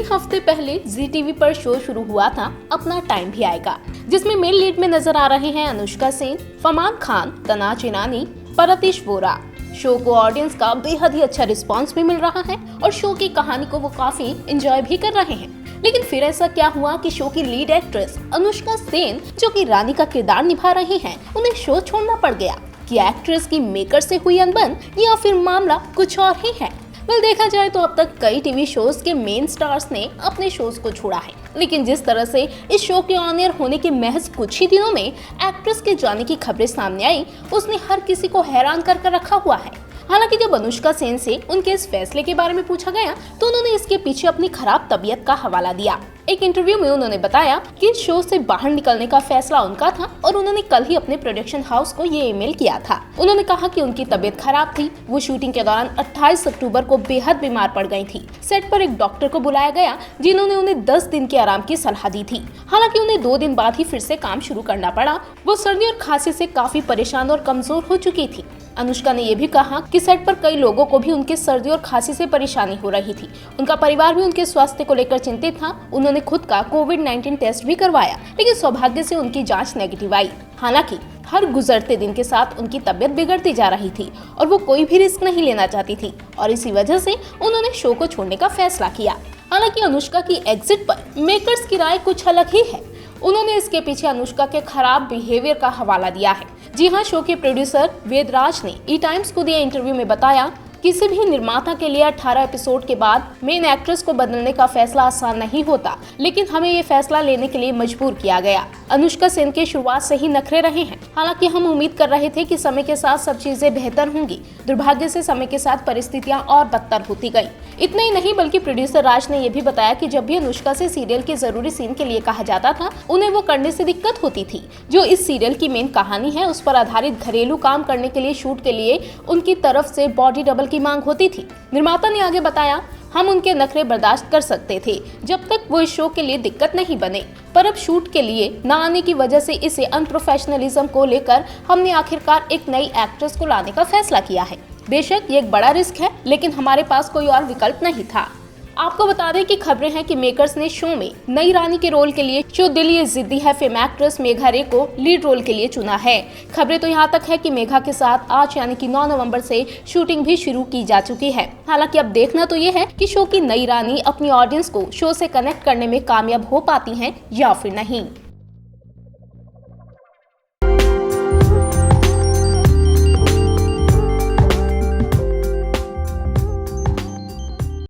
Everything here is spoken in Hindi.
3 हफ्ते पहले जी टीवी पर शो शुरू हुआ था अपना टाइम भी आएगा, जिसमें मेन लीड में नजर आ रहे हैं अनुष्का सेन, फरमान खान, तनाज ईरानी, परतीश वोरा। शो को ऑडियंस का बेहद ही अच्छा रिस्पांस भी मिल रहा है और शो की कहानी को वो काफी एंजॉय भी कर रहे हैं। लेकिन फिर ऐसा क्या हुआ कि शो की लीड एक्ट्रेस अनुष्का सेन, जो कि रानी का किरदार निभा रही हैं, उन्हें शो छोड़ना पड़ गया। कि एक्ट्रेस की मेकर से हुई अनबन या फिर मामला कुछ और ही है। देखा जाए तो अब तक कई टीवी शोज के मेन स्टार्स ने अपने शोज को छोड़ा है, लेकिन जिस तरह से इस शो के ऑन एयर होने के महज कुछ ही दिनों में एक्ट्रेस के जाने की खबरें सामने आई, उसने हर किसी को हैरान कर रखा हुआ है। हालांकि जब अनुष्का सेन से उनके इस फैसले के बारे में पूछा गया तो उन्होंने इसके पीछे अपनी खराब तबीयत का हवाला दिया। एक इंटरव्यू में उन्होंने बताया कि इस शो से बाहर निकलने का फैसला उनका था और उन्होंने कल ही अपने प्रोडक्शन हाउस को ये ईमेल किया था। उन्होंने कहा कि उनकी तबीयत खराब थी। वो शूटिंग के दौरान 28 अक्टूबर को बेहद बीमार पड़ गई थी। सेट पर एक डॉक्टर को बुलाया गया जिन्होंने उन्हें 10 दिन के आराम की सलाह दी थी। हालांकि उन्हें 2 दिन बाद ही फिर से काम शुरू करना पड़ा। वो सर्दी और खांसी से काफी परेशान और कमजोर हो चुकी थी। अनुष्का ने यह भी कहा कि सेट पर कई लोगों को भी उनके सर्दी और खांसी से परेशानी हो रही थी। उनका परिवार भी उनके स्वास्थ्य को लेकर चिंतित था। उन्होंने खुद का कोविड-19 टेस्ट भी करवाया, लेकिन सौभाग्य से उनकी जांच नेगेटिव आई। हालांकि हर गुजरते दिन के साथ उनकी तबीयत बिगड़ती जा रही थी और वो कोई भी रिस्क नहीं लेना चाहती थी और इसी वजह से उन्होंने शो को छोड़ने का फैसला किया। हालांकि अनुष्का की एग्जिट पर मेकर्स की राय कुछ अलग ही है। उन्होंने इसके पीछे अनुष्का के खराब बिहेवियर का हवाला दिया है। जी हाँ, शो के प्रोड्यूसर वेदराज ने ई टाइम्स को दिए इंटरव्यू में बताया, किसी भी निर्माता के लिए 18 एपिसोड के बाद मेन एक्ट्रेस को बदलने का फैसला आसान नहीं होता, लेकिन हमें ये फैसला लेने के लिए मजबूर किया गया। अनुष्का सेन के शुरुआत से ही नखरे रहे हैं। हालांकि हम उम्मीद कर रहे थे कि समय के साथ सब चीजें बेहतर होंगी। दुर्भाग्य से समय के साथ परिस्थितियां और बदतर होती गई। इतना ही नहीं बल्कि प्रोड्यूसर राज ने यह भी बताया कि जब भी अनुष्का से सीरियल के जरूरी सीन के लिए कहा जाता था, उन्हें वो करने से दिक्कत होती थी। जो इस सीरियल की मेन कहानी है, उस पर आधारित घरेलू काम करने के लिए शूट के लिए उनकी तरफ से बॉडी डबल की मांग होती थी। निर्माता ने आगे बताया, हम उनके नखरे बर्दाश्त कर सकते थे जब तक वो इस शो के लिए दिक्कत नहीं बने, पर अब शूट के लिए न आने की वजह से इसे अनप्रोफेशनलिज्म को लेकर हमने आखिरकार एक नई एक्ट्रेस को लाने का फैसला किया है। बेशक ये एक बड़ा रिस्क है, लेकिन हमारे पास कोई और विकल्प नहीं था। आपको बता दें कि खबरें हैं कि मेकर्स ने शो में नई रानी के रोल के लिए जो दिल ये जिद्दी है फेम एक्ट्रेस मेघा रे को लीड रोल के लिए चुना है। खबरें तो यहाँ तक है कि मेघा के साथ आज यानी कि 9 नवंबर से शूटिंग भी शुरू की जा चुकी है। हालांकि अब देखना तो ये है कि शो की नई रानी अपनी ऑडियंस को शो से कनेक्ट करने में कामयाब हो पाती हैं या फिर नहीं।